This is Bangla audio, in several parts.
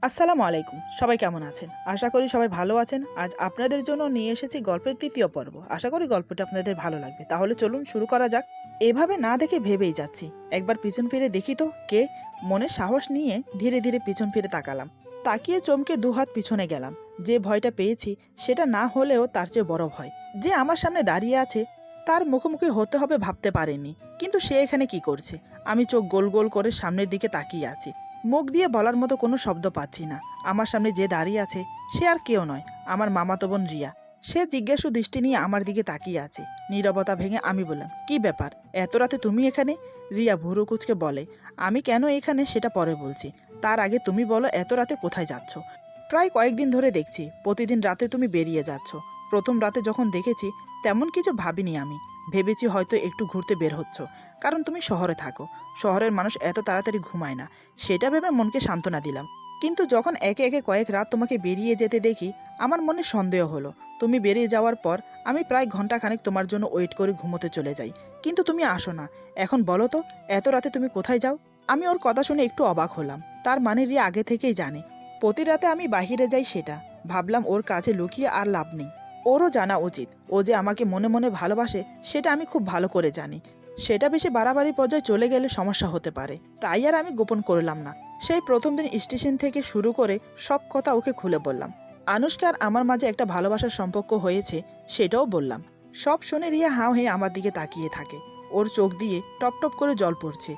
আসসালামু আলাইকুম। সবাই কেমন আছেন? আশা করি সবাই ভালো আছেন। আজ আপনাদের জন্য নিয়ে এসেছি গল্পের ৩য় পর্ব। আশা করি গল্পটা আপনাদের ভালো লাগবে। তাহলে চলুন শুরু করা যাক। এভাবে না দেখে ভেবেই যাচ্ছি। একবার পিছন ফিরে দেখি তো কে? মনে সাহস নিয়ে ধীরে ধীরে পিছন ফিরে তাকালাম। তাকিয়ে চমকে দুহাত পিছনে গেলাম। যে ভয়টা পেয়েছি সেটা না হলেও তার চেয়ে বড় ভয়। যে আমার সামনে দাঁড়িয়ে আছে তার মুখোমুখি হতে হবে ভাবতে পারিনি। কিন্তু সে এখানে কি করছে? আমি চোখ গোল গোল করে সামনের দিকে তাকিয়ে আছি। মুখ দিয়ে বলার মতো কোনো শব্দ পাচ্ছি না। আমার সামনে যে দাঁড়িয়ে আছে সে আর কেউ নয়, আমার মামাতো বোন রিয়া। সে জিজ্ঞাসু দৃষ্টি নিয়ে আমার দিকে তাকিয়ে আছে। নীরবতা ভেঙে আমি বললাম, কি ব্যাপার, এত রাতে তুমি এখানে? রিয়া ভুরু কুচকে বলে, আমি কেন এখানে সেটা পরে বলছি, তার আগে তুমি বলো এত রাতে কোথায় যাচ্ছ? প্রায় কয়েকদিন ধরে দেখছি প্রতিদিন রাতে তুমি বেরিয়ে যাচ্ছ। প্রথম রাতে যখন দেখেছি তেমন কিছু ভাবিনি আমি। ভেবেছি হয়তো একটু ঘুরতে বের হচ্ছ, কারণ তুমি শহরে থাকো। শহরের মানুষ এত তাড়াতাড়ি ঘুমায় না, সেটা ভেবে মনকে সান্ত্বনা দিলাম। কিন্তু যখন একে একে কয়েক রাত তোমাকে বেরিয়ে যেতে দেখি আমার মনে সন্দেহ হলো। তুমি বেরিয়ে যাওয়ার পর আমি প্রায় ঘন্টাখানেক তোমার জন্য ওয়েট করে ঘুমোতে চলে যাই, কিন্তু তুমি আসো না। এখন বলো তো, এত রাতে তুমি কোথায় যাও? আমি ওর কথা শুনে একটু অবাক হলাম। তার মানে রিয়া আগে থেকেই জানে প্রতি রাতে আমি বাহিরে যাই সেটা। ভাবলাম ওর কাছে লুকিয়ে আর লাভ নেই। ওরও জানা উচিত ও যে আমাকে মনে মনে ভালোবাসে, সেটা আমি খুব ভালো করে জানি। সেটা বেশি বাড়াবাড়ি পর্যায়ে চলে গেলে সমস্যা হতে পারে, তাই আর আমি গোপন করলাম না। সেই প্রথম দিন স্টেশন থেকে শুরু করে সব কথা ওকে খুলে বললাম। আনুশকা আর আমার মাঝে একটা ভালোবাসার সম্পর্ক হয়েছে সেটাও বললাম। সব শুনে রিয়া হাঁ হয়ে আমার দিকে তাকিয়ে থাকে। ওর চোখ দিয়ে টপ টপ করে জল পড়ছে।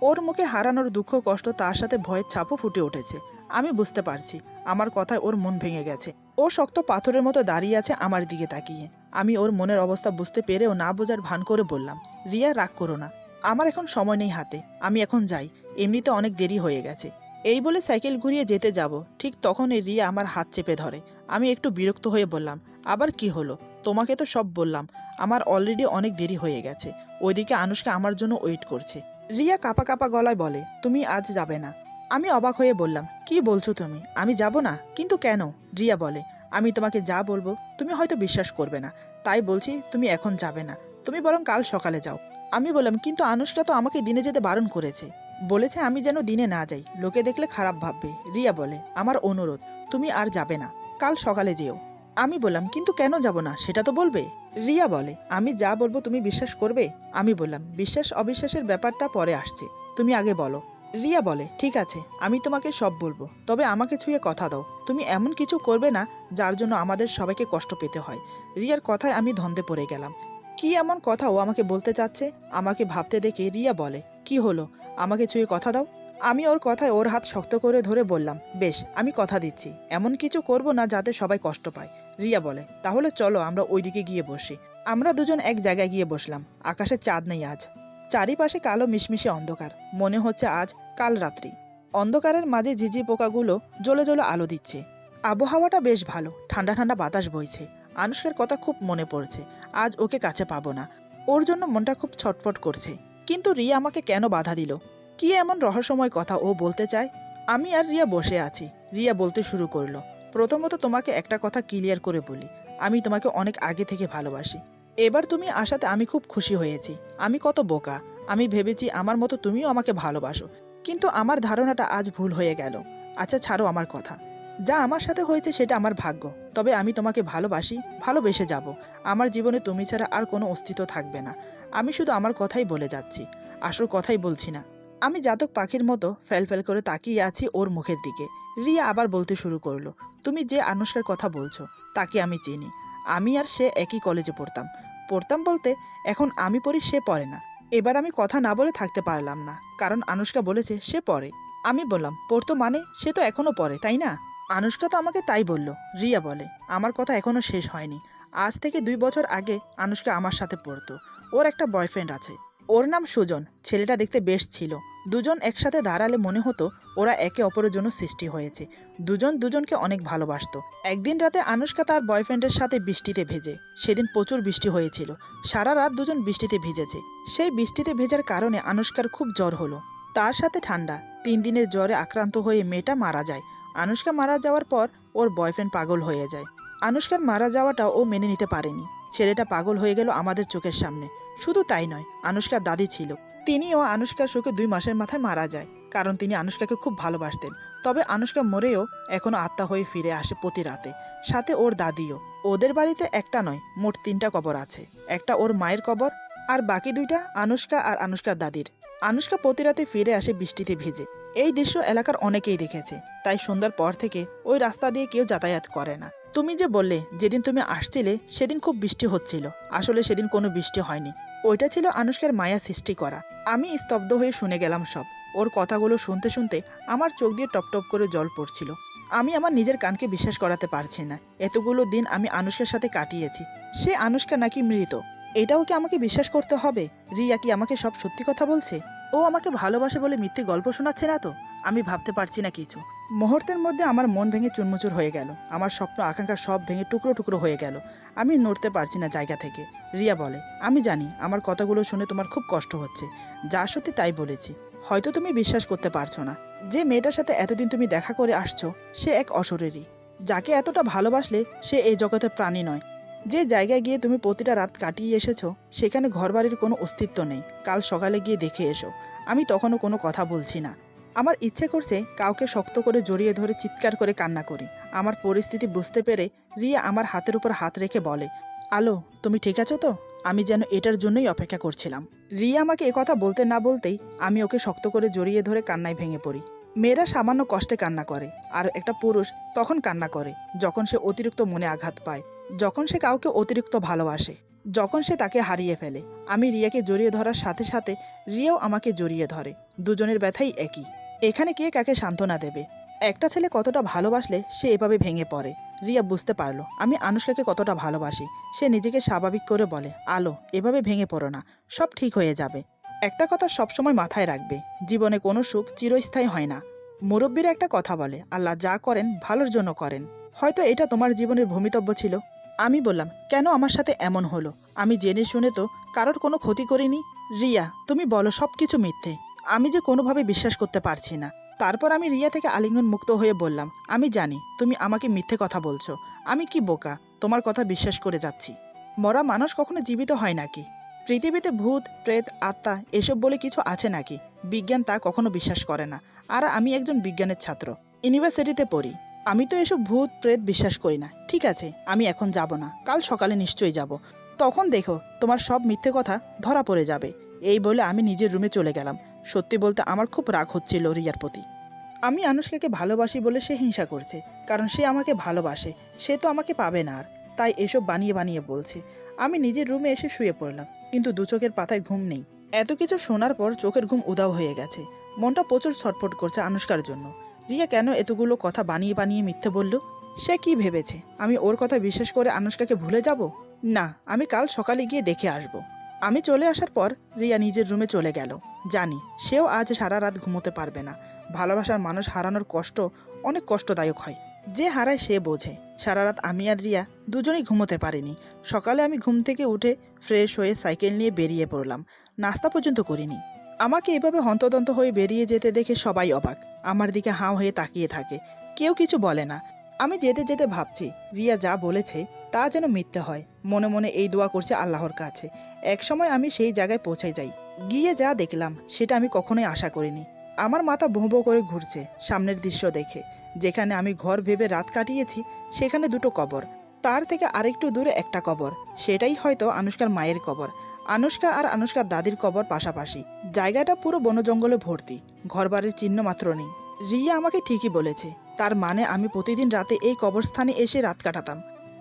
ওর মুখে হারানোর দুঃখ কষ্ট তার সাথে ভয়ের ছাপও ফুটে উঠেছে। আমি বুঝতে পারছি আমার কথায় ওর মন ভেঙে গেছে। ও শক্ত পাথরের মতো দাঁড়িয়ে আছে আমার দিকে তাকিয়ে। আমি ওর মনের অবস্থা বুঝতে পেরেও না বোঝার ভান করে বললাম, রিয়া রাগ করো না, আমার এখন সময় নেই হাতে, আমি এখন যাই, এমনিতে অনেক দেরি হয়ে গেছে। এই বলে সাইকেল ঘুরিয়ে যেতে যাব, ঠিক তখনই রিয়া আমার হাত চেপে ধরে। আমি একটু বিরক্ত হয়ে বললাম, আবার কি হলো? তোমাকে তো সব বললাম, আমার অলরেডি অনেক দেরি হয়ে গেছে। ওইদিকে আনুশকা আমার জন্য ওয়েট করছে। রিয়া কাপা কাপা গলায় বলে, তুমি আজ যাবে না? আমি অবাক হয়ে বললাম, কি বলছো তুমি? আমি যাব না? কিন্তু কেন? রিয়া বলে, আমি তোমাকে যা বলবো তুমি হয়তো বিশ্বাস করবে না, তাই বলছি তুমি এখন যাবে না, তুমি বরং কাল সকালে যাও। আমি বললাম, কিন্তু আনুশকা তো আমাকে দিনে যেতে বারণ করেছে, বলেছে আমি যেন দিনে না যাই, লোকে দেখলে খারাপ ভাববে। রিয়া বলে, আমার অনুরোধ, তুমি আর যাবে না, কাল সকালে যেও। আমি বললাম, কিন্তু কেন যাব না সেটা তো বলবে। রিয়া বলে, আমি যা বলবো তুমি বিশ্বাস করবে? আমি বললাম, বিশ্বাস অবিশ্বাসের ব্যাপারটা পরে আসছে, তুমি আগে বলো। রিয়া বলে, ঠিক আছে, আমি তোমাকে সব বলবো, তবে আমাকে ছুঁয়ে কথা দাও, তুমি এমন কিছু করবে না যার জন্য আমাদের সবাইকে কষ্ট পেতে হয়। রিয়ার কথায় আমি ধন্দে পড়ে গেলাম। কি এমন কথা ও আমাকে বলতে চাচ্ছে? আমাকে ভাবতে দেখে রিয়া বলে, কি হলো, আমাকে ছুঁয়ে কথা দাও। আমি ওর কথায় ওর হাত শক্ত করে ধরে বললাম, বেশ, আমি কথা দিচ্ছি, এমন কিছু করব না যাতে সবাই কষ্ট পায়। রিয়া বলে, তাহলে চলো আমরা ওইদিকে গিয়ে বসি। আমরা দুজন এক জায়গায় গিয়ে বসলাম। আকাশে চাঁদ নেই আজ, চারিপাশে কালো মিশমিশে অন্ধকার, মনে হচ্ছে আজ কাল রাত্রি। অন্ধকারের মাঝে ঝিঝি পোকাগুলো জ্বলে জ্বলে আলো দিচ্ছে। আবহাওয়াটা বেশ ভালো, ঠান্ডা ঠান্ডা বাতাস বইছে। আনুশকার কথা খুব মনে পড়ছে, আজ ওকে কাছে পাবো না। ওর জন্য মনটা খুব ছটফট করছে। কিন্তু রিয়া আমাকে কেন বাধা দিল? কি এমন রহস্যময় কথা ও বলতে চায়? আমি আর রিয়া বসে আছি। রিয়া বলতে শুরু করলো, প্রথমত তোমাকে একটা কথা ক্লিয়ার করে বলি, আমি তোমাকে অনেক আগে থেকে ভালোবাসি। এবার তুমি আসাতে আমি খুব খুশি হয়েছি। আমি কত বোকা, আমি ভেবেছি আমার মতো তুমিও আমাকে ভালোবাসো, কিন্তু আমার ধারণাটা আজ ভুল হয়ে গেল। আচ্ছা ছাড়ো আমার কথা, যা আমার সাথে হয়েছে সেটা আমার ভাগ্য। তবে আমি তোমাকে ভালোবাসি, ভালোবেসে যাব। আমার জীবনে তুমি ছাড়া আর কোনো অস্তিত্ব থাকবে না। আমি শুধু আমার কথাই বলে যাচ্ছি, আসল কথাই বলছি না। আমি জাতক পাখির মতো ফেল ফেল করে তাকিয়ে আছি ওর মুখের দিকে। রিয়া আবার বলতে শুরু করলো, তুমি যে আনুশকার কথা বলছো তাকে আমি চিনি। আমি আর সে একই কলেজে পড়তাম। পড়তাম বলতে এখন আমি পড়ি, সে পড়ে না। এবার আমি কথা না বলে থাকতে পারলাম না, কারণ আনুশকা বলেছে সে পড়ে। আমি বললাম, পড়তো মানে সে তো এখনো পড়ে, তাই না? আনুশকা তো আমাকে তাই বলল। রিয়া বলে, আমার কথা এখনো শেষ হয়নি। আজ থেকে 2 বছর আগে আনুশকা আমার সাথে পড়তো। ওর একটা বয়ফ্রেন্ড আছে, ওর নাম সুজন। ছেলেটা দেখতে বেশ ছিল। দুজন একসাথে দাঁড়ালে মনে হতো ওরা একে অপরের জন্য সৃষ্টি হয়েছে। দুজন দুজনকে অনেক ভালোবাসতো। একদিন রাতে আনুশকা তার বয়ফ্রেন্ডের সাথে বৃষ্টিতে ভেজে। সেদিন প্রচুর বৃষ্টি হয়েছিল, সারা রাত দুজন বৃষ্টিতে ভিজেছে। সেই বৃষ্টিতে ভেজার কারণে আনুশকার খুব জ্বর হলো, তার সাথে ঠান্ডা। 3 দিনের জ্বরে আক্রান্ত হয়ে মেয়েটা মারা যায়। আনুশকা মারা যাওয়ার পর ওর বয়ফ্রেন্ড পাগল হয়ে যায়। আনুশকার মারা যাওয়াটা ও মেনে নিতে পারেনি। ছেলেটা পাগল হয়ে গেল আমাদের চোখের সামনে। শুধু তাই নয়, আনুশকার দাদি ছিল, তিনিও আনুশকার শোকে 2 মাসের মাথায় মারা যায়, কারণ তিনি আনুশকাকে খুব ভালোবাসতেন। তবে আনুশকা মরেও এখনো আত্মা হয়ে ফিরে আসে প্রতি রাতে, সাথে ওর দাদিও। ওদের বাড়িতে একটা নয়, মোট 3টা কবর আছে। একটা ওর মায়ের কবর, আর বাকি 2টা আনুশকা আর আনুশকার দাদির। আনুশকা প্রতি রাতে ফিরে আসে বৃষ্টিতে ভিজে। এই দৃশ্য এলাকার অনেকেই দেখেছে, তাই সন্ধ্যার পর থেকে ওই রাস্তা দিয়ে কেউ যাতায়াত করে না। তুমি যে বললে যেদিন তুমি আসছিলে সেদিন খুব বৃষ্টি হচ্ছিল, আসলে সেদিন কোনো বৃষ্টি হয়নি। ওইটা ছিল আনুশকার মায়া সৃষ্টি করা। আমি স্তব্ধ হয়ে শুনে গেলাম সব। ওর কথাগুলো শুনতে শুনতে আমার চোখ দিয়ে টপ টপ করে জল পড়ছিল। আমি আমার নিজের কানকে বিশ্বাস করাতে পারছি না। এতগুলো দিন আমি আনুশকার সাথে কাটিয়েছি, সে আনুশকা নাকি মৃত। এটাও কি আমাকে বিশ্বাস করতে হবে? রিয়া কি আমাকে সব সত্যি কথা বলছে? ও আমাকে ভালোবাসে বলে মিথ্যে গল্প শোনাচ্ছে না তো? আমি ভাবতে পারছি না কিছু। মুহূর্তের মধ্যে আমার মন ভেঙে চুরমুচুর হয়ে গেল। আমার স্বপ্ন আকাঙ্ক্ষা সব ভেঙে টুকরো টুকরো হয়ে গেল। আমি নড়তে পারছি না জায়গা থেকে। রিয়া বলে, আমি জানি আমার কথাগুলো শুনে তোমার খুব কষ্ট হচ্ছে। যা সত্যি তাই বলেছি। হয়তো তুমি বিশ্বাস করতে পারছো না। যে মেয়েটার সাথে এতদিন তুমি দেখা করে আসছো, সে এক অশরীরী। যাকে এতটা ভালোবাসলে সে এই জগতে প্রাণী নয়। যে জায়গায় গিয়ে তুমি প্রতিটা রাত কাটিয়ে এসেছো, সেখানে ঘরবাড়ির কোনো অস্তিত্ব নেই। কাল সকালে গিয়ে দেখে এসো। আমি তখনও কোনো কথা বলছি না। আমার ইচ্ছে করছে কাউকে শক্ত করে জড়িয়ে ধরে চিৎকার করে কান্না করি। আমার পরিস্থিতি বুঝতে পেরে রিয়া আমার হাতের উপর হাত রেখে বলে, আলো, তুমি ঠিক আছো তো? আমি যেন এটার জন্যই অপেক্ষা করছিলাম। রিয়া আমাকে একথা বলতে না বলতেই আমি ওকে শক্ত করে জড়িয়ে ধরে কান্নায় ভেঙে পড়ি। মেয়েরা সামান্য কষ্টে কান্না করে, আর একটা পুরুষ তখন কান্না করে যখন সে অতিরিক্ত মনে আঘাত পায়, যখন সে কাউকে অতিরিক্ত ভালোবাসে, যখন সে তাকে হারিয়ে ফেলে। আমি রিয়াকে জড়িয়ে ধরার সাথে সাথে রিয়াও আমাকে জড়িয়ে ধরে। দুজনের ব্যথাই একই। এখানে কে কাকে সান্ত্বনা দেবে? একটা ছেলে কতটা ভালোবাসলে সে এভাবে ভেঙে পড়ে। রিয়া বুঝতে পারলো আমি আনুশকাকে কতটা ভালোবাসি। সে নিজেকে স্বাভাবিক করে বলে, আলো, এভাবে ভেঙে পড়ো না, সব ঠিক হয়ে যাবে। একটা কথা সবসময় মাথায় রাখবে, জীবনে কোনো সুখ চিরস্থায়ী হয় না। মুরব্বীরা একটা কথা বলে, আল্লাহ যা করেন ভালোর জন্য করেন। হয়তো এটা তোমার জীবনের ভূমিতব্য ছিল। আমি বললাম, কেন আমার সাথে এমন হলো? আমি জেনে শুনে তো কারোর কোনো ক্ষতি করিনি। রিয়া, তুমি বলো সব কিছু মিথ্যে। আমি যে কোনোভাবে বিশ্বাস করতে পারছি না। তারপর আমি রিয়া থেকে আলিঙ্গন মুক্ত হয়ে বললাম, আমি জানি তুমি আমাকে মিথ্যে কথা বলছো। আমি কি বোকা, তোমার কথা বিশ্বাস করে যাচ্ছি? মরা মানুষ কখনো জীবিত হয় নাকি? পৃথিবীতে ভূত প্রেত আত্মা এসব বলে কিছু আছে নাকি? বিজ্ঞান তা কখনো বিশ্বাস করে না। আর আমি একজন বিজ্ঞানের ছাত্র, ইউনিভার্সিটিতে পড়ি। আমি তো এসব ভূত প্রেত বিশ্বাস করি না। ঠিক আছে, আমি এখন যাব না, কাল সকালে নিশ্চয়ই যাব। তখন দেখো তোমার সব মিথ্যে কথা ধরা পড়ে যাবে। এই বলে আমি নিজের রুমে চলে গেলাম। সত্যি বলতে আমার খুব রাগ হচ্ছিল রিয়ার প্রতি। আমি আনুশকাকে ভালোবাসি বলে সে হিংসা করছে, কারণ সে আমাকে ভালোবাসে। সে তো আমাকে পাবে না আর, তাই এসব বানিয়ে বানিয়ে বলছে। আমি নিজের রুমে এসে শুয়ে পড়লাম, কিন্তু দু চোখের পাতায় ঘুম নেই। এত কিছু শোনার পর চোখের ঘুম উধাও হয়ে গেছে। মনটা প্রচুর ছটফট করছে আনুশকার জন্য। রিয়া কেন এতগুলো কথা বানিয়ে বানিয়ে মিথ্যে বলল? সে কি ভেবেছে আমি ওর কথা বিশ্বাস করে আনুশকাকে ভুলে যাব? না, আমি কাল সকালে গিয়ে দেখে আসব। আমি চলে আসার পর রিয়া নিজের রুমে চলে গেল। জানি সেও আজ সারা রাত ঘুমোতে পারবে না। ভালোবাসার মানুষ হারানোর কষ্ট অনেক কষ্টদায়ক হয়। যে হারায় সে বোঝে। সারা রাত আমি আর রিয়া দুজনেই ঘুমোতে পারিনি। সকালে আমি ঘুম থেকে উঠে ফ্রেশ হয়ে সাইকেল নিয়ে বেরিয়ে পড়লাম। নাস্তা পর্যন্ত করিনি। আমাকে এভাবে হন্তদন্ত হয়ে বেরিয়ে যেতে দেখে সবাই অবাক। আমার দিকে হাঁ হয়ে তাকিয়ে থাকে। কেউ কিছু বলে না। আমি যেতে যেতে ভাবছি রিয়া যা বলেছে তা যেন মিথ্যে হয়। মনে মনে এই দোয়া করছে আল্লাহর কাছে একসময় আমি সেই জায়গায় পৌঁছে যাই। গিয়ে যা দেখলাম সেটা আমি কখনোই আশা করিনি। আমার মাথা ভোঁ ভোঁ করে ঘুরছে সামনের দৃশ্য দেখে। যেখানে আমি ঘর ভেবে রাত কাটিয়েছি সেখানে দুটো কবর, তার থেকে আরেকটু দূরে একটা কবর। সেটাই হয়তো আনুশকার মায়ের কবর। আনুশকা আর আনুশকার দাদির কবর পাশাপাশি। জায়গাটা পুরো বনজঙ্গলে ভর্তি, ঘরবাড়ির চিহ্ন মাত্র নেই। রিয়া আমাকে ঠিকই বলেছে। তার মানে আমি প্রতিদিন রাতে এই কবরস্থানে এসে রাত কাটাতাম।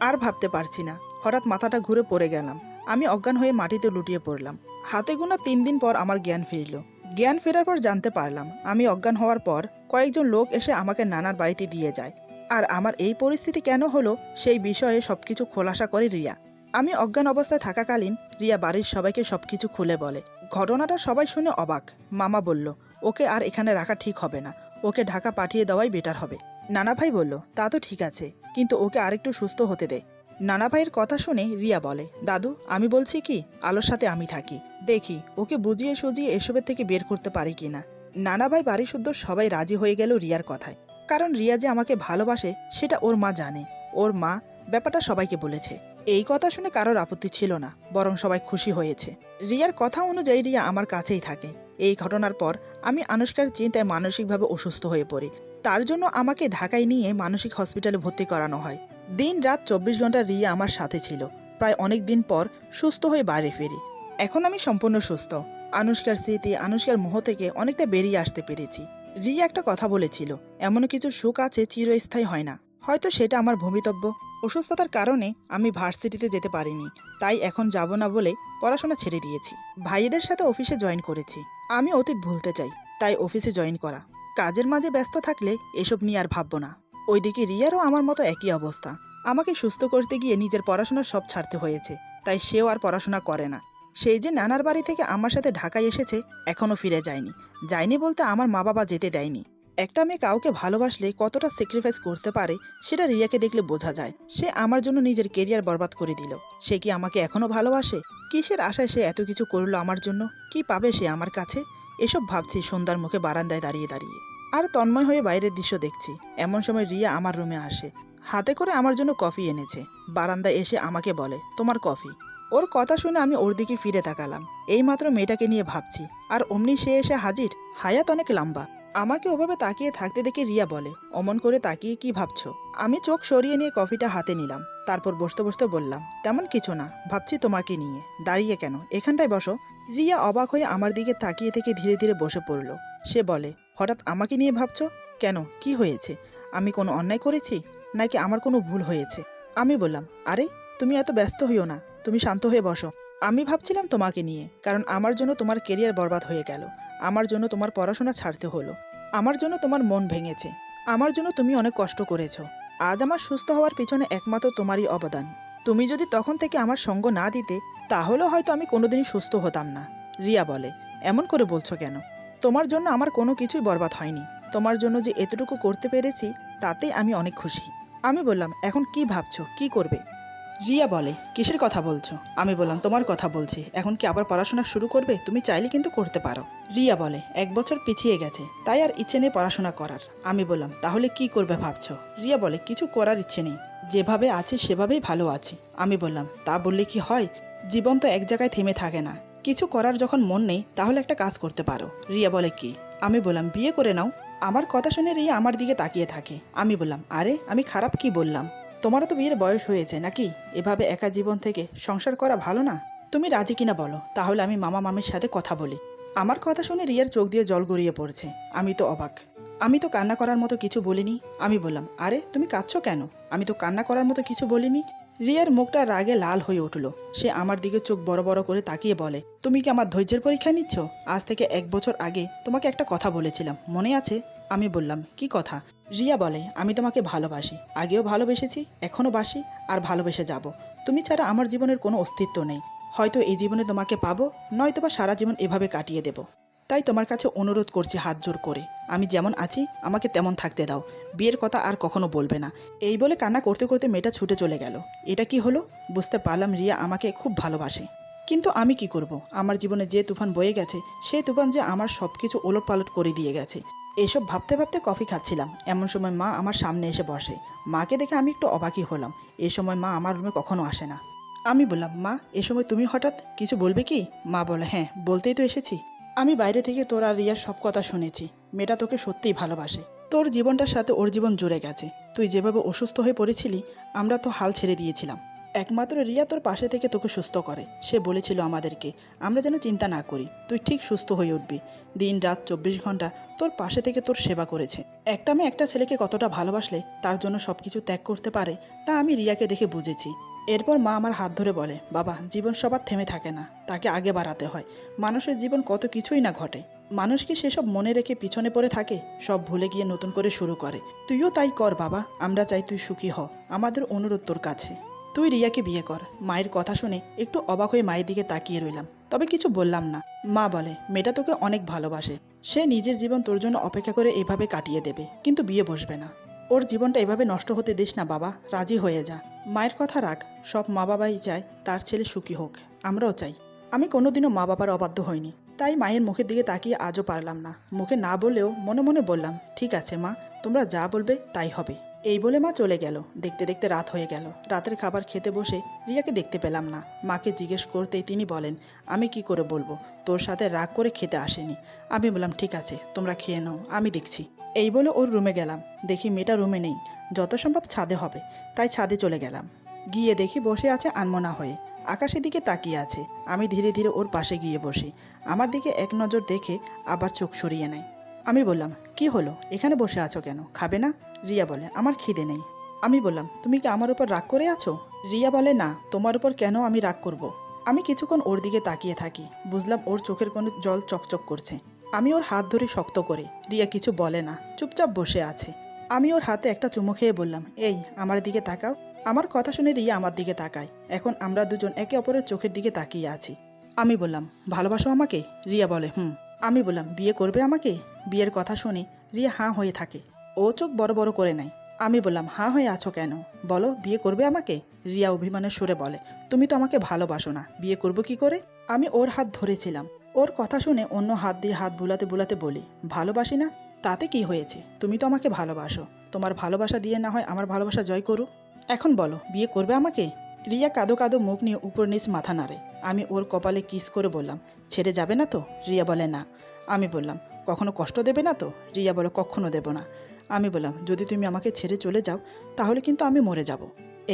আর ভাবতে পারছি না। হঠাৎ মাথাটা ঘুরে পড়ে গেলাম। আমি অজ্ঞান হয়ে মাটিতে লুটিয়ে পড়লাম। হাতে গোনা 3 দিন পর আমার জ্ঞান ফিরল। জ্ঞান ফেরার পর জানতে পারলাম আমি অজ্ঞান হওয়ার পর কয়েকজন লোক এসে আমাকে নানার বাড়িতে দিয়ে যায়। আর আমার এই পরিস্থিতি কেন হলো সেই বিষয়ে সবকিছু খোলাসা করে রিয়া। আমি অজ্ঞান অবস্থায় থাকাকালীন রিয়া বাড়ির সবাইকে সবকিছু খুলে বলে। ঘটনাটা সবাই শুনে অবাক। মামা বলল, ওকে আর এখানে রাখা ঠিক হবে না, ওকে ঢাকা পাঠিয়ে দেওয়াই বেটার হবে। নানা ভাই বলল, তা তো ঠিক আছে, কিন্তু ওকে আরেকটু সুস্থ হতে দে। নানা ভাইয়ের কথা শুনে রিয়া বলে, দাদু, আমি বলছি কি, আলোর সাথে আমি থাকি, দেখি ওকে বুঝিয়ে সুজিয়ে এসবের থেকে বের করতে পারি কিনা। নানা ভাই বাড়ি শুদ্ধ সবাই রাজি হয়ে গেল রিয়ার কথায়। কারণ রিয়া যে আমাকে ভালোবাসে সেটা ওর মা জানে। ওর মা ব্যাপারটা সবাইকে বলেছে। এই কথা শুনে কারোর আপত্তি ছিল না, বরং সবাই খুশি হয়েছে। রিয়ার কথা অনুযায়ী রিয়া আমার কাছেই থাকে। এই ঘটনার পর আমি আনুশকার চিন্তায় মানসিকভাবে অসুস্থ হয়ে পড়ি। তার জন্য আমাকে ঢাকায় নিয়ে মানসিক হসপিটালে ভর্তি করানো হয়। দিন রাত 24 ঘন্টা রিয়া আমার সাথে ছিল। প্রায় অনেক দিন পর সুস্থ হয়ে বাড়ি ফিরি। এখন আমি সম্পূর্ণ সুস্থ। আনুশকার স্মৃতি, আনুশকার মোহ থেকে অনেকটা বেরিয়ে আসতে পেরেছি। রিয়া একটা কথা বলেছিল, এমন কিছু সুখ আছে চিরস্থায়ী হয় না। হয়তো সেটা আমার ভবিতব্য। অসুস্থতার কারণে আমি ভার্সিটিতে যেতে পারিনি, তাই এখন যাব না বলে পড়াশোনা ছেড়ে দিয়েছি। ভাইয়েদের সাথে অফিসে জয়েন করেছি। আমি অতীত ভুলতে চাই, তাই অফিসে জয়েন করা। কাজের মাঝে ব্যস্ত থাকলে এসব নিয়ে আর ভাববো না। ওইদিকে রিয়ারও আমার মতো একই অবস্থা। আমাকে সুস্থ করতে গিয়ে নিজের পড়াশোনা সব ছাড়তে হয়েছে, তাই সেও আর পড়াশোনা করে না। সেই যে নানার বাড়ি থেকে আমার সাথে ঢাকায় এসেছে, এখনও ফিরে যায়নি। যায়নি বলতে আমার মা বাবা যেতে দেয়নি। একটা মেয়ে কাউকে ভালোবাসলে কতটা স্যাক্রিফাইস করতে পারে সেটা রিয়াকে দেখলে বোঝা যায়। সে আমার জন্য নিজের কেরিয়ার বরবাদ করে দিল। সে কি আমাকে এখনো ভালোবাসে? কিসের আশায় সে এত কিছু করলো আমার জন্য? কি পাবে সে আমার কাছে? এসব ভাবছি সন্ধ্যার মুখে বারান্দায় দাঁড়িয়ে দাঁড়িয়ে। আর তন্ময় হয়ে বাইরের দৃশ্য দেখছি। এমন সময় রিয়া আমার রুমে আসে। হাতে করে আমার জন্য কফি এনেছে। বারান্দায় এসে আমাকে বলে, তোমার কফি। ওর কথা শুনে আমি ওর দিকে ফিরে তাকালাম। এইমাত্র মেয়েটাকে নিয়ে ভাবছি, আর অমনি সে এসে হাজির। হায়াত অনেক লম্বা। আমাকে ওভাবে তাকিয়ে থাকতে দেখে রিয়া বলে, অমন করে তাকিয়ে কি ভাবছো? আমি চোখ সরিয়ে নিয়ে কফিটা হাতে নিলাম। তারপর বসতে বসতে বললাম, তেমন কিছু না, ভাবছি তোমাকে নিয়ে। দাঁড়িয়ে কেন, এখানটায় বসো। রিয়া অবাক হয়ে আমার দিকে তাকিয়ে থেকে ধীরে ধীরে বসে পড়ল। সে বলে, হঠাৎ আমাকে নিয়ে ভাবছো কেন? কি হয়েছে? আমি কোনো অন্যায় করেছি, নাকি আমার কোনো ভুল হয়েছে? আমি বললাম, আরে তুমি এত ব্যস্ত হইও না, তুমি শান্ত হয়ে বসো। আমি ভাবছিলাম তোমাকে নিয়ে, কারণ আমার জন্য তোমার কেরিয়ার বরবাদ হয়ে গেল। আমার জন্য তোমার পড়াশোনা ছাড়তে হলো। আমার জন্য তোমার মন ভেঙেছে। আমার জন্য তুমি অনেক কষ্ট করেছো। আজ আমার সুস্থ হওয়ার পিছনে একমাত্র তোমারই অবদান। তুমি যদি তখন থেকে আমার সঙ্গ না দিতে, তাহলে হয়তো আমি কোনোদিনই সুস্থ হতাম না। রিয়া বলে, এমন করে বলছো কেন? তোমার জন্য আমার কোনো কিছুই বরবাদ হয়নি। তোমার জন্য যে এতটুকু করতে পেরেছি, তাতেই আমি অনেক খুশি। আমি বললাম, এখন কি ভাবছো, কি করবে? রিয়া বলে, কিসের কথা বলছো? আমি বললাম, তোমার কথা বলছি। এখন কি আবার পড়াশোনা শুরু করবে? তুমি চাইলে কিন্তু করতে পারো। রিয়া বলে, 1 বছর পিছিয়ে গেছে, তাই আর ইচ্ছে নেই পড়াশোনা করার। আমি বললাম, তাহলে কি করবে ভাবছো? রিয়া বলে, কিছু করার ইচ্ছে নেই, যেভাবে আছে সেভাবেই ভালো আছি। আমি বললাম, তা বললে কি হয়? জীবন তো এক জায়গায় থেমে থাকে না। কিছু করার যখন মন নেই, তাহলে একটা কাজ করতে পারো। রিয়া বলে, কি? আমি বললাম, বিয়ে করে নাও। আমার কথা শুনে রিয়া আমার দিকে তাকিয়ে থাকে। আমি বললাম, আরে আমি খারাপ কি বললাম? তোমারও তো বিয়ের বয়স হয়েছে নাকি? এভাবে একা জীবন থেকে সংসার করা ভালো না। তুমি রাজি কিনা বলো, তাহলে আমি মামা মামির সাথে কথা বলি। আমার কথা শুনে রিয়ার চোখ দিয়ে জল গড়িয়ে পড়ছে। আমি তো অবাক। আমি তো কান্না করার মতো কিছু বলিনি। আমি বললাম, আরে তুমি কাঁদছো কেন? আমি তো কান্না করার মতো কিছু বলিনি। রিয়ার মুখটা রাগে লাল হয়ে উঠল। সে আমার দিকে চোখ বড় বড় করে তাকিয়ে বলে, তুমি কি আমার ধৈর্যের পরীক্ষা নিচ্ছ? আজ থেকে 1 বছর আগে তোমাকে একটা কথা বলেছিলাম, মনে আছে? আমি বললাম, কি কথা? রিয়া বলে, আমি তোমাকে ভালোবাসি। আগেও ভালোবেসেছি, এখনও বাসি, আর ভালোবেসে যাব। তুমি ছাড়া আমার জীবনের কোনো অস্তিত্ব নেই। হয়তো এই জীবনে তোমাকে পাবো, নয়তোবা সারা জীবন এভাবে কাটিয়ে দেব। তাই তোমার কাছে অনুরোধ করছি হাত জোর করে, আমি যেমন আছি আমাকে তেমন থাকতে দাও। বিয়ের কথা আর কখনো বলবে না। এই বলে কান্না করতে করতে মেয়েটা ছুটে চলে গেল। এটা কি হলো? বুঝতে পারলাম রিয়া আমাকে খুব ভালোবাসে। কিন্তু আমি কি করব? আমার জীবনে যে তুফান বয়ে গেছে, সেই তুফান যে আমার সব কিছু ওলটপালট করে দিয়ে গেছে। এসব ভাবতে ভাবতে কফি খাচ্ছিলাম, এমন সময় মা আমার সামনে এসে বসে। মাকে দেখে আমি একটু অবাকই হলাম। এই সময় মা আমার রুমে কখনো আসে না। আমি বললাম, মা এ সময় তুমি হঠাৎ কিছু বলবে কি? মা বলে, হ্যাঁ বলতেই তো এসেছি। আমি বাইরে থেকে তোর আর রিয়ার সব কথা শুনেছি। মেয়েটা তোকে সত্যিই ভালোবাসে। তোর জীবনটার সাথে ওর জীবন জুড়ে গেছে। তুই যেভাবে অসুস্থ হয়ে পড়েছিলি, আমরা তো হাল ছেড়ে দিয়েছিলাম। একমাত্র রিয়া তোর পাশে থেকে তোকে সুস্থ করে। সে বলেছিল আমাদেরকে, আমরা যেন চিন্তা না করি, তুই ঠিক সুস্থ হয়ে উঠবি। দিন রাত 24 ঘন্টা তোর পাশে থেকে তোর সেবা করেছে। একটা মেয়ে একটা ছেলেকে কতটা ভালোবাসলে তার জন্য সব কিছু ত্যাগ করতে পারে, তা আমি রিয়াকে দেখে বুঝেছি। এরপর মা আমার হাত ধরে বলে, বাবা জীবন সবার থেমে থাকে না, তাকে আগে বাড়াতে হয়। মানুষের জীবন কত কিছুই না ঘটে। মানুষ কি সেসব মনে রেখে পিছনে পড়ে থাকে? সব ভুলে গিয়ে নতুন করে শুরু করে। তুইও তাই কর বাবা, আমরা চাই তুই সুখী হ। আমাদের অনুরোধ তোর কাছে, তুই রিয়াকে বিয়ে কর। মায়ের কথা শুনে একটু অবাক হয়ে মায়ের দিকে তাকিয়ে রইলাম, তবে কিছু বললাম না। মা বলে, মেয়েটা তোকে অনেক ভালোবাসে। সে নিজের জীবন তোর জন্য অপেক্ষা করে এভাবে কাটিয়ে দেবে, কিন্তু বিয়ে বসবে না। ওর জীবনটা এভাবে নষ্ট হতে দিস না বাবা, রাজি হয়ে যা। মায়ের কথা রাখ। সব মা বাবাই চায় তার ছেলে সুখী হোক, আমরাও চাই। আমি কোনোদিনও মা বাবার অবাধ্য হইনি, তাই মায়ের মুখের দিকে তাকিয়ে আজও পারলাম না। মুখে না বললেও মনে মনে বললাম, ঠিক আছে মা, তোমরা যা বলবে তাই হবে। এই বলে মা চলে গেল। দেখতে দেখতে রাত হয়ে গেল। রাতের খাবার খেতে বসে রিয়াকে দেখতে পেলাম না। মাকে জিজ্ঞেস করতেই তিনি বলেন, আমি কি করে বলবো, তোর সাথে রাগ করে খেতে আসেনি। আমি বললাম, ঠিক আছে তোমরা খেয়ে নাও, আমি দেখছি। এই বলে ওর রুমে গেলাম। দেখি মেয়েটা রুমে নেই, যত সম্ভব ছাদে হবে, তাই ছাদে চলে গেলাম। গিয়ে দেখি বসে আছে আনমনা হয়ে, আকাশের দিকে তাকিয়ে আছে। আমি ধীরে ধীরে ওর পাশে গিয়ে বসি। আমার দিকে এক নজর দেখে আবার চোখ সরিয়ে নেয়। আমি বললাম, কি হলো, এখানে বসে আছো কেন, খাবে না? রিয়া বলে, আমার খিদে নেই। আমি বললাম, তুমি কি আমার উপর রাগ করে আছো? রিয়া বলে, না, তোমার উপর কেন আমি রাগ করব? আমি কিছুক্ষণ ওর দিকে তাকিয়ে থাকি। বুঝলাম ওর চোখের কোনো জল চকচক করছে। আমি ওর হাত ধরে শক্ত করে। রিয়া কিছু বলে না, চুপচাপ বসে আছে। আমি ওর হাতে একটা চুমু খেয়ে বললাম, এই আমার দিকে তাকাও। আমার কথা শুনে রিয়া আমার দিকে তাকায়। এখন আমরা দুজন একে অপরের চোখের দিকে তাকিয়ে আছি। আমি বললাম, ভালোবাসো আমাকে? রিয়া বলে, হুম। আমি বললাম, বিয়ে করবে আমাকে? বিয়ের কথা শুনে রিয়া হাঁ হয়ে থাকে। ও চোখ বড় বড় করে নেয়। আমি বললাম, হাঁ হয়ে আছো কেন, বলো, বিয়ে করবে আমাকে? রিয়া অভিমানের সুরে বলে, তুমি তো আমাকে ভালোবাসো না, বিয়ে করবো কি করে? আমি ওর হাত ধরেছিলাম। ওর কথা শুনে অন্য হাত দিয়ে হাত বুলাতে বুলাতে বলি, ভালোবাসি না? তাতে কি হয়েছে, তুমি তো আমাকে ভালোবাসো। তোমার ভালোবাসা দিয়ে না হয় আমার ভালোবাসা জয় করো। এখন বলো, বিয়ে করবে আমাকে? রিয়া কাঁদো কাঁদো মুখ নিয়ে উপর নিচ মাথা নাড়ে। আমি ওর কপালে কিস করে বললাম, ছেড়ে যাবে না তো? রিয়া বলে, না। আমি বললাম, কখনো কষ্ট দেবে না তো? রিয়া বলে, কখনো দেব না। আমি বললাম, যদি তুমি আমাকে ছেড়ে চলে যাও তাহলে কিন্তু আমি মরে যাব।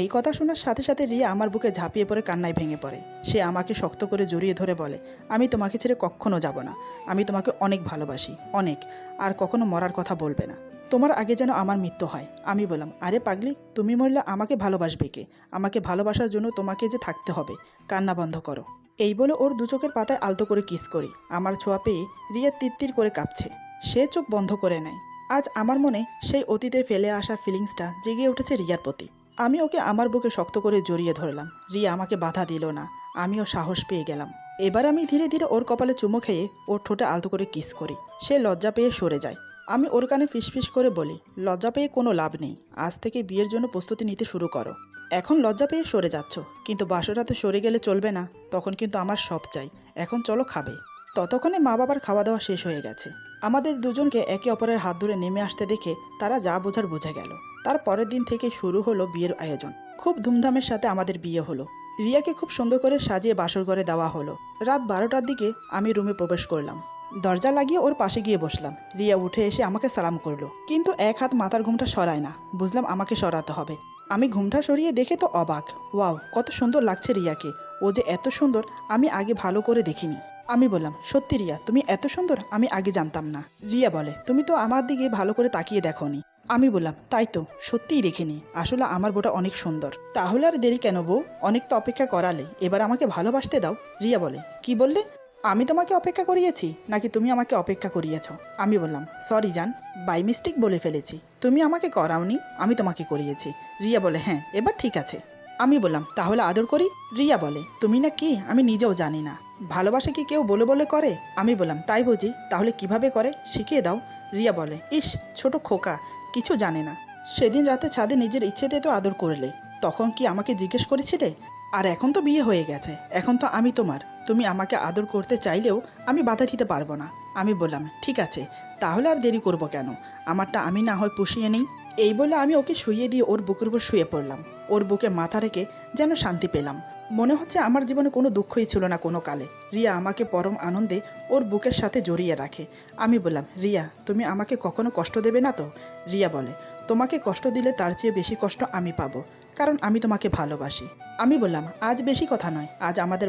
এই কথা শোনার সাথে সাথে রিয়া আমার বুকে ঝাঁপিয়ে পড়ে কান্নায় ভেঙে পড়ে। সে আমাকে শক্ত করে জড়িয়ে ধরে বলে, আমি তোমাকে ছেড়ে কখনো যাব না। আমি তোমাকে অনেক ভালোবাসি, অনেক। আর কখনো মরার কথা বলবে না। তোমার আগে যেন আমার মৃত্যু হয়। আমি বললাম, আরে পাগলি, তুমি মরলে আমাকে ভালোবাসবে কে? আমাকে ভালোবাসার জন্য তোমাকে যে থাকতে হবে। কান্না বন্ধ করো। এই বলে ওর দু চোখের পাতায় আলতো করে কিস করি। আমার ছোঁয়া পেয়ে রিয়া তিত্তির করে কাঁপছে। সে চোখ বন্ধ করে নেয়। আজ আমার মনে সেই অতীতে ফেলে আসা ফিলিংসটা জেগে উঠেছে রিয়ার প্রতি। আমি ওকে আমার বুকে শক্ত করে জড়িয়ে ধরলাম। রিয়া আমাকে বাধা দিল না। আমিও সাহস পেয়ে গেলাম। এবার আমি ধীরে ধীরে ওর কপালে চুমো খেয়ে ওর ঠোঁটে আলতো করে কিস করি। সে লজ্জা পেয়ে সরে যায়। আমি ওর কানে ফিসফিস করে বলি, লজ্জা পেয়ে কোনো লাভ নেই। আজ থেকে বিয়ের জন্য প্রস্তুতি নিতে শুরু করো। এখন লজ্জা পেয়ে সরে যাচ্ছ, কিন্তু বাসরাতে সরে গেলে চলবে না। তখন কিন্তু আমার সব চাই। এখন চলো, খাবে। ততক্ষণে মা বাবার খাওয়া দাওয়া শেষ হয়ে গেছে। আমাদের দুজনকে একে অপরের হাত ধরে নেমে আসতে দেখে তারা যা বোঝার বুঝে গেল। তার পরের দিন থেকে শুরু হলো বিয়ের আয়োজন। খুব ধুমধামের সাথে আমাদের বিয়ে হলো। রিয়াকে খুব সুন্দর করে সাজিয়ে বাসর ঘরে দেওয়া হলো। রাত 12টার দিকে আমি রুমে প্রবেশ করলাম। দরজা লাগিয়ে ওর পাশে গিয়ে বসলাম। রিয়া উঠে এসে আমাকে সালাম করলো, কিন্তু এক হাত মাথার ঘুমটা সরায় না। বুঝলাম আমাকে সরাতে হবে। আমি ঘুমটা সরিয়ে দেখে তো অবাক। ওয়াও, কত সুন্দর লাগছে রিয়াকে। ও যে এত সুন্দর আমি আগে ভালো করে দেখিনি। আমি বললাম, সত্যি রিয়া, তুমি এত সুন্দর, আমি আগে জানতাম না। রিয়া বলে, তুমি তো আমার দিকে ভালো করে তাকিয়ে দেখোনি। আমি বললাম, তাই তো, সত্যিই দেখিনি। আসলে আমার বউটা অনেক সুন্দর। তাহলে আর দেরি কেন বউ, অনেক তো অপেক্ষা করালে, এবার আমাকে ভালোবাসতে দাও। রিয়া বলে, কি বললে? আমি তোমাকে অপেক্ষা করিয়েছি নাকি তুমি আমাকে অপেক্ষা করিয়েছ? আমি বললাম, সরি জান, বাই মিস্টেক বলে ফেলেছি। তুমি আমাকে করাওনি, আমি তোমাকে করিয়েছি। রিয়া বলে, হ্যাঁ, এবার ঠিক আছে। আমি বললাম, তাহলে আদর করি? রিয়া বলে, তুমি না কি আমি নিজেও জানি না। ভালোবাসা কি কেউ বলে বলে করে? আমি বললাম, তাই বুঝি, তাহলে কিভাবে করে শিখিয়ে দাও। রিয়া বলে, ইস, ছোট খোকা, কিছু জানে না। সেদিন রাতে ছাদে নিজের ইচ্ছেতে তো আদর করলে, তখন কি আমাকে জিজ্ঞেস করেছিলে? আর এখন তো বিয়ে হয়ে গেছে, এখন তো আমি তোমার। তুমি আমাকে আদর করতে চাইলেও আমি বাধা দিতে পারবো না। আমি বললাম, ঠিক আছে, তাহলে আর দেরি করব কেন, আমারটা আমি না হয় পুষিয়ে নেই। এই বলে আমি ওকে শুইয়ে দিয়ে ওর বুকের উপর শুয়ে পড়লাম। ওর বুকে মাথা রেখে যেন শান্তি পেলাম। মনে হচ্ছে আমার জীবনে কোনো দুঃখই ছিল না কোনো কালে। রিয়া আমাকে পরম আনন্দে ওর বুকের সাথে জড়িয়ে রাখে। আমি বললাম, রিয়া, তুমি আমাকে কখনো কষ্ট দেবে না তো? রিয়া বলে, তোমাকে কষ্ট দিলে তার চেয়ে বেশি কষ্ট আমি পাবো, কারণ আমি তোমাকে ভালোবাসি। আমি বললাম, আজ বেশি কথা নয়, আজ আমাদের